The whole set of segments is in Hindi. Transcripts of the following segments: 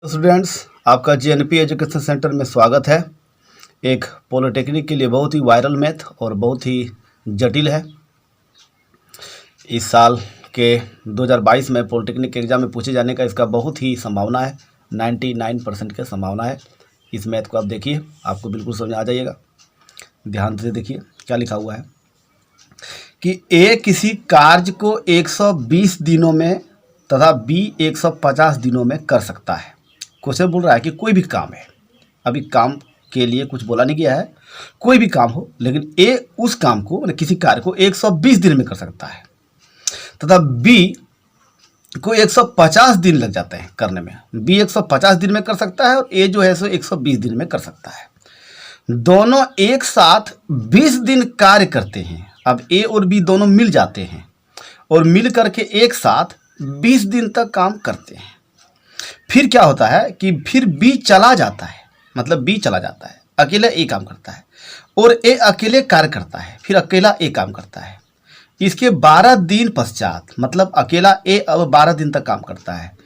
स्टूडेंट्स, आपका जीएनपी एजुकेशन सेंटर में स्वागत है। एक पॉलिटेक्निक के लिए बहुत ही वायरल मैथ और बहुत ही जटिल है। इस साल के 2022 में पॉलिटेक्निक के एग्ज़ाम में पूछे जाने का इसका बहुत ही संभावना है। 99% की संभावना है। इस मैथ को आप देखिए, आपको बिल्कुल समझ आ जाइएगा। ध्यान से देखिए क्या लिखा हुआ है कि ए किसी कार्य को 120 दिनों में तथा बी 150 दिनों में कर सकता है। क्वेश्चन बोल रहा है कि कोई भी काम है, अभी काम के लिए कुछ बोला नहीं गया है, कोई भी काम हो, लेकिन ए उस काम को किसी कार्य को 120 दिन में कर सकता है तथा बी को 150 दिन लग जाते हैं करने में। बी 150 दिन में कर सकता है और ए जो है सो 120 दिन में कर सकता है। दोनों एक साथ 20 दिन कार्य करते हैं। अब ए और बी दोनों मिल जाते हैं और मिल करके एक साथ 20 दिन तक काम करते हैं। फिर क्या होता है कि फिर बी चला जाता है, मतलब बी चला जाता है, अकेला ए काम करता है और ए अकेले कार्य करता है, फिर अकेला ए काम करता है। इसके 12 दिन पश्चात, मतलब अकेला ए अब 12 दिन तक काम करता है।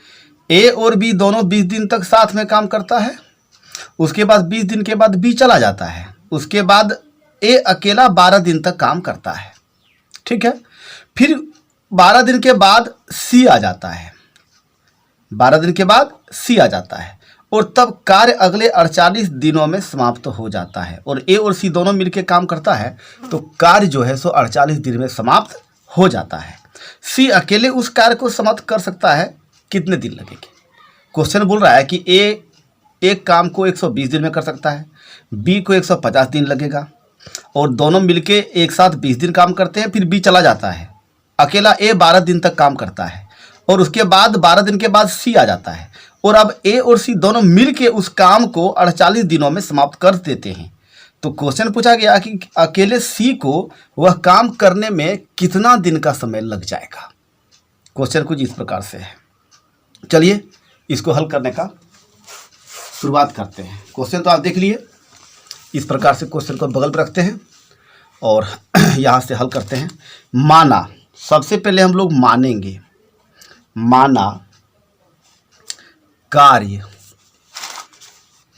ए और बी दोनों 20 दिन तक साथ में काम करता है। उसके बाद 20 दिन के बाद बी चला जाता है। उसके बाद ए अकेला 12 दिन तक काम करता है। ठीक है। फिर 12 दिन के बाद सी आ जाता है। 12 दिन के बाद सी आ जाता है और तब कार्य अगले 48 दिनों में समाप्त हो जाता है और ए और सी दोनों मिलकर काम करता है तो कार्य जो है सो 48 दिन में समाप्त हो जाता है। सी अकेले उस कार्य को समाप्त कर सकता है, कितने दिन लगेंगे? क्वेश्चन बोल रहा है कि ए एक काम को 120 दिन में कर सकता है, बी को 150 दिन लगेगा और दोनों मिलके एक साथ 20 दिन काम करते हैं। फिर बी चला जाता है, अकेला ए 12 दिन तक काम करता है और उसके बाद 12 दिन के बाद सी आ जाता है और अब ए और सी दोनों मिलके उस काम को 48 दिनों में समाप्त कर देते हैं। तो क्वेश्चन पूछा गया कि अकेले सी को वह काम करने में कितना दिन का समय लग जाएगा। क्वेश्चन कुछ इस प्रकार से है। चलिए इसको हल करने का शुरुआत करते हैं। क्वेश्चन तो आप देख लिए, इस प्रकार से क्वेश्चन को बगल पर रखते हैं और यहाँ से हल करते हैं। माना, सबसे पहले हम लोग मानेंगे, माना कार्य,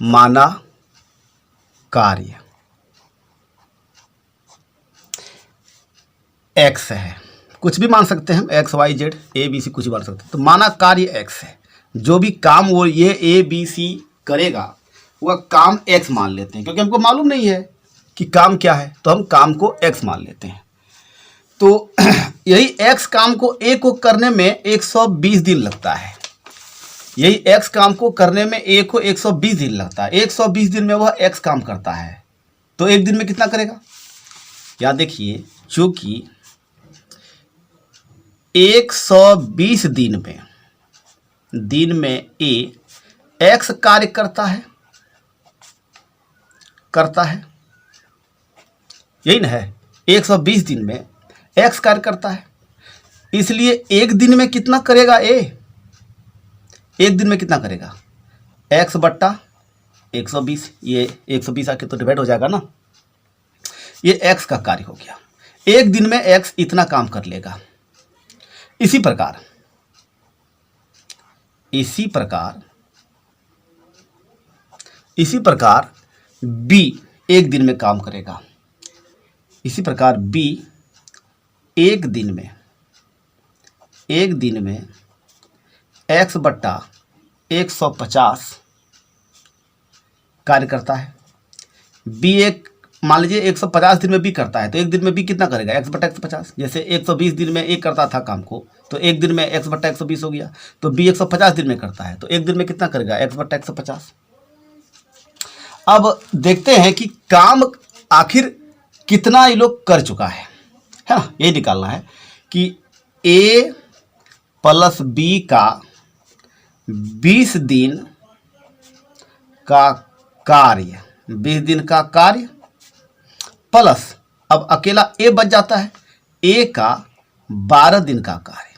माना कार्य एक्स है। कुछ भी मान सकते हैं हम, X Y Z A B C कुछ भी मान सकते हैं। तो माना कार्य एक्स है, जो भी काम वो ये ए बी सी करेगा वह काम एक्स मान लेते हैं, क्योंकि हमको मालूम नहीं है कि काम क्या है, तो हम काम को एक्स मान लेते हैं। तो यही एक्स काम को ए को करने में 120 दिन लगता है। यही एक्स काम को करने में ए को 120 दिन लगता है। 120 दिन में वह एक्स काम करता है तो एक दिन में कितना करेगा? यहाँ देखिए, चूंकि 120 दिन में ए एक्स कार्य करता है, यही ना है। 120 दिन में एक्स कार्य करता है, इसलिए एक दिन में कितना करेगा ए? एक दिन में कितना करेगा? एक्स बट्टा 120, ये 120 आके तो डिवाइड हो जाएगा ना। ये एक्स का कार्य हो गया। एक दिन में एक्स इतना काम कर लेगा। इसी प्रकार बी एक दिन में काम करेगा। इसी प्रकार बी एक दिन में एक्स बट्टा 150 कार्य करता है। बी एक, मान लीजिए 150 दिन में बी करता है तो एक दिन में बी कितना करेगा? एक्स बट्टा 150। जैसे 120 दिन में ए करता था काम को तो एक दिन में एक्स बट्टा 120 हो गया। तो बी 150 दिन में करता है तो एक दिन में कितना करेगा? एक्स बट्टा 150। अब देखते हैं कि काम आखिर कितना ये लोग कर चुका है ना, यही निकालना है कि ए प्लस बी का 20 दिन का कार्य, 20 दिन का कार्य प्लस, अब अकेला ए बच जाता है, ए का 12 दिन का कार्य,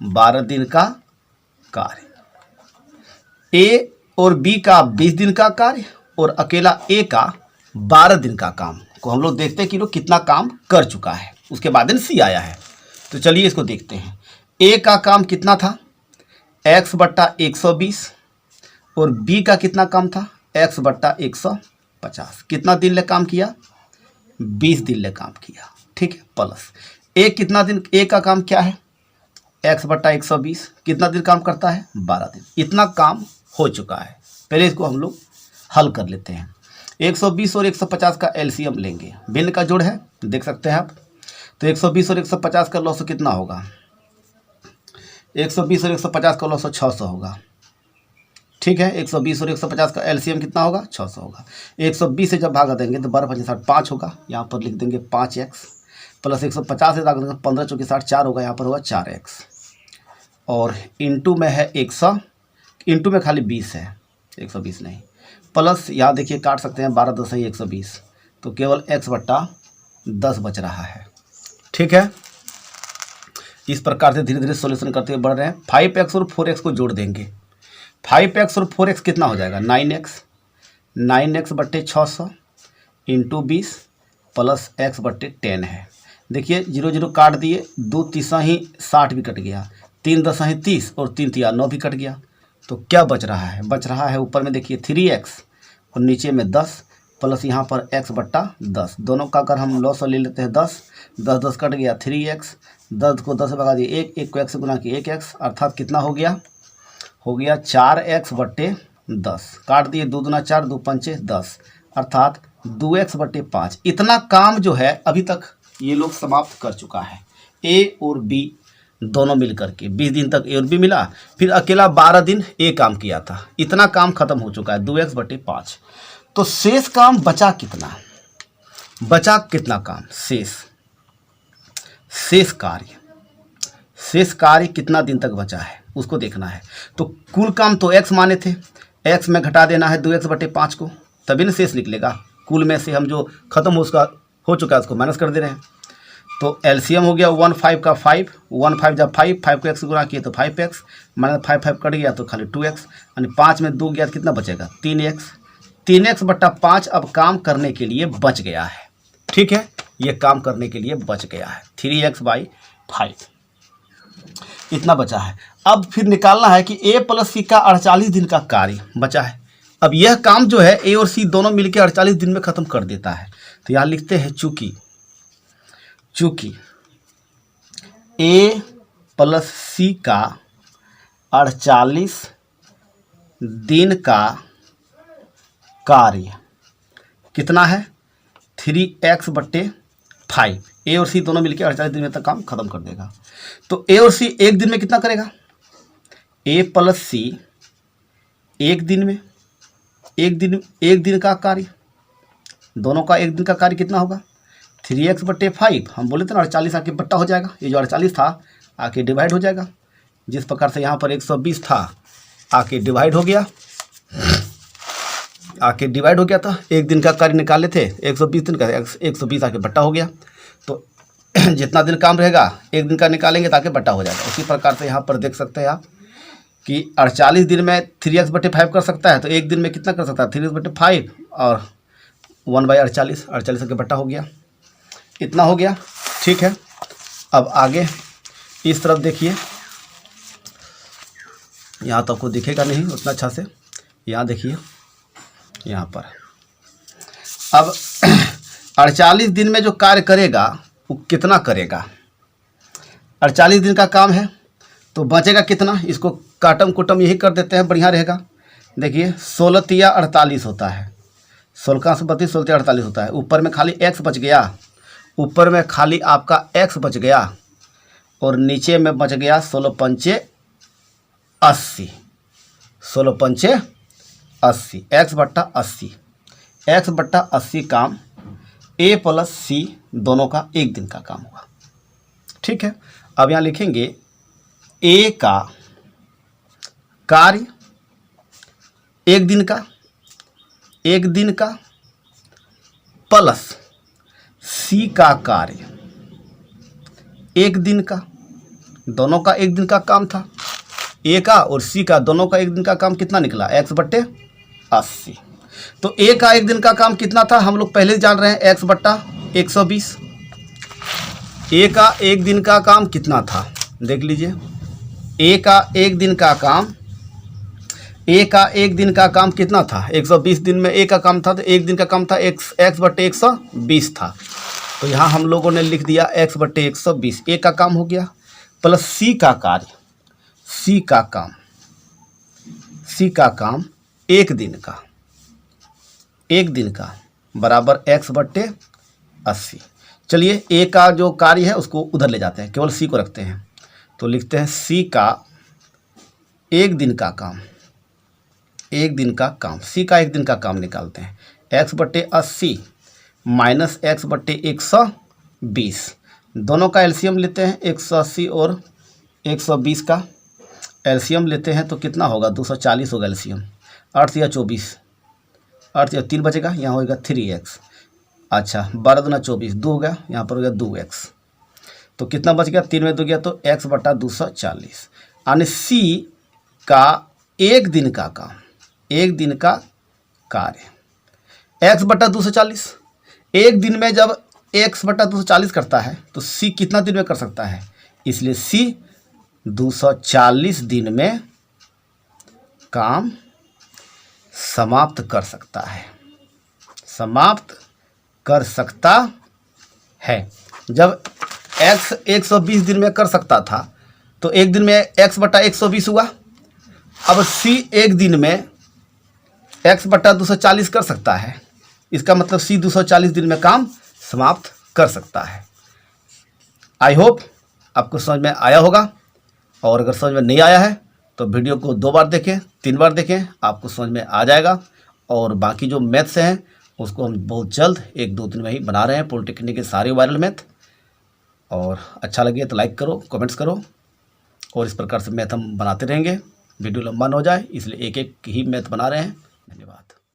12 दिन का कार्य। ए और बी का 20 दिन का कार्य और अकेला ए का 12 दिन का काम को हम लोग देखते हैं कि लोग कितना काम कर चुका है। उसके बाद सी आया है तो चलिए इसको देखते हैं। ए का काम कितना था? एक्स बट्टा 120 और बी का कितना काम था, x बट्टा 150। कितना दिन ले काम किया, 20 दिन ले काम किया, ठीक है। प्लस ए कितना दिन, ए का काम क्या है, x बट्टा 120, कितना दिन काम करता है, 12 दिन। इतना काम हो चुका है। पहले इसको हम लोग हल कर लेते हैं। 120 और 150 का एलसीएम लेंगे, भिन्न का जोड़ है, देख सकते हैं आप। तो 120 और 150 का लॉस कितना होगा, 120 और 150 का लॉस 600 होगा, ठीक है। 120 और 150 का एलसीएम कितना होगा, 600 होगा। 120 से जब भागा देंगे तो 12 5 5 होगा, यहाँ पर लिख देंगे 5x, प्लस 150 से भाग देंगे 15 चौके 60 4 होगा, यहाँ पर होगा 4x, और इंटू में है 100, इंटू में खाली 20 है, 120 नहीं, प्लस यहाँ देखिए काट सकते हैं 12 10 है 120, तो केवल x बट्टा 10 बच रहा है, ठीक है। इस प्रकार से धीरे धीरे सॉल्यूशन करते हुए बढ़ रहे हैं। 5x और 4x को जोड़ देंगे, 5x और 4x कितना हो जाएगा, 9x बट्टे 600 इंटू 20 प्लस x बट्टे 10 है। देखिए 0 0 काट दिए, 2 तीसा ही 60 भी कट गया, 3 10 ही 30 और 3 3 9 भी कट गया। तो क्या बच रहा है, बच रहा है ऊपर में देखिए 3x और नीचे में 10 प्लस यहाँ पर x बट्टा 10। दोनों का अगर हम लॉस ले लेते हैं 10 10 10 कट गया 3x, 10 को 10 से भगा दिए 1 1 को x से गुना किया 1x, अर्थात कितना हो गया, हो गया 4x बट्टे 10। काट दिए 2 दूना 4 2 पंचे 10, अर्थात 2x बट्टे 5। इतना काम जो है अभी तक ये लोग समाप्त कर चुका है। ए और बी दोनों मिल करके 20 दिन तक ए और बी मिला, फिर अकेला 12 दिन ए काम किया था। इतना काम खत्म हो चुका है, 2x बट्टे 5। तो शेष काम बचा कितना, बचा कितना काम, शेष कार्य कितना दिन तक बचा है उसको देखना है। तो कुल काम तो x माने थे, x में घटा देना है 2x बटे 5 को, तभी ना शेष निकलेगा। कुल में से हम जो खत्म हो चुका है उसको माइनस कर दे रहे हैं। तो एलसीएम हो गया 1 5 का 5, 1 5 जब 5 5 को x से गुना किए तो 5x, माइनस 5 5 कट गया तो खाली 2x, यानी 5 में 2 गया तो कितना बचेगा, 3x बट्टा 5 अब काम करने के लिए बच गया है, ठीक है। ये काम करने के लिए बच गया है 3x/5, इतना बचा है। अब फिर निकालना है कि a प्लस सी का 48 दिन का कार्य बचा है। अब यह काम जो है a और c दोनों मिलकर 48 दिन में ख़त्म कर देता है। तो यहाँ लिखते हैं चूँकि a प्लस सी का 48 दिन का कार्य कितना है, 3x/5। ए और सी दोनों मिलकर 48 दिन में तक काम खत्म कर देगा। तो ए और सी एक दिन में कितना करेगा, ए प्लस सी एक दिन में, एक दिन का कार्य, दोनों का एक दिन का कार्य कितना होगा, 3x/5। हम बोले थे ना 48 आके बट्टा हो जाएगा, ये जो 48 था आके डिवाइड हो जाएगा। जिस प्रकार से यहाँ पर 120 था आके डिवाइड हो गया, था। एक दिन का कार्य निकाले थे, 120 दिन का, 120 आके बट्टा हो गया। तो जितना दिन काम रहेगा एक दिन का निकालेंगे ताकि बट्टा हो जाएगा। उसी प्रकार से यहाँ पर देख सकते हैं आप कि 48 दिन में 3x/5 कर सकता है, तो एक दिन में कितना कर सकता है, 3x/5 और 1/48, 48 आके बट्टा हो गया, इतना हो गया, ठीक है। अब आगे इस तरफ देखिए, यहाँ तो आपको दिखेगा नहीं उतना अच्छा से, यहाँ देखिए, यहाँ पर अब 48 दिन में जो कार्य करेगा वो कितना करेगा, 48 दिन का काम है तो बचेगा कितना, इसको काटम कुटम यही कर देते हैं, बढ़िया रहेगा। देखिए 16 तिया 48 होता है, 16 से 32, 16 तिया 48 होता है। ऊपर में खाली x बच गया, ऊपर में खाली आपका x बच गया और नीचे में बच गया 16 पंचे 80, 16 पंचे 80, x/80, x/80 काम a प्लस सी दोनों का एक दिन का काम हुआ, ठीक है। अब यहाँ लिखेंगे a का कार्य एक दिन का प्लस सी का कार्य एक दिन का, दोनों का एक दिन का काम था। ए का और सी का दोनों का एक दिन का काम कितना निकला, x/80। तो ए का एक दिन का काम कितना था, हम लोग पहले जान रहे हैं, x/120। ए का एक दिन का काम कितना था, देख लीजिए, ए का एक दिन का काम ए का एक दिन का काम कितना था, 120 दिन में ए का काम था, तो एक दिन का काम था x बटे 120 था। तो यहाँ हम लोगों ने लिख दिया x बटे 120, ए का काम हो गया, प्लस सी का कार्य, सी का काम एक दिन का बराबर x बटे 80। चलिए ए का जो कार्य है उसको उधर ले जाते हैं, केवल सी को रखते हैं, तो लिखते हैं सी का एक दिन का काम, सी का एक दिन का काम निकालते हैं, x बटे 80 माइनस x बटे 120, दोनों का एलसीएम लेते हैं, 180 और 120 का एलसीएम लेते हैं तो कितना होगा, 240 होगा एलसीएम, 8 या 24, 8 या 3 बचेगा, यहाँ होगा 3x, अच्छा 12 दूना 24, 2 हो गया, यहाँ पर हो गया 2x, तो कितना बच गया, 3 में 2 गया तो x बटा 240, यानी सी का एक दिन का काम, एक दिन का कार्य x बटा 240, एक दिन में जब x बटा 240 करता है तो c कितना दिन में कर सकता है, इसलिए c 240 दिन में काम समाप्त कर सकता है, जब x 120 दिन में कर सकता था तो एक दिन में x बटा 120 हुआ, अब c एक दिन में x बटा 240 कर सकता है, इसका मतलब c 240 दिन में काम समाप्त कर सकता है। आई होप आपको समझ में आया होगा, और अगर समझ में नहीं आया है तो वीडियो को 2 बार देखें, 3 बार देखें, आपको समझ में आ जाएगा। और बाकी जो मैथ्स हैं उसको हम बहुत जल्द 1-2 दिन में ही बना रहे हैं, पॉलिटेक्निक के सारे वायरल मैथ। और अच्छा लगे तो लाइक करो, कमेंट्स करो, और इस प्रकार से मैथ हम बनाते रहेंगे, वीडियो लंबा न हो जाए इसलिए एक एक ही मैथ बना रहे हैं।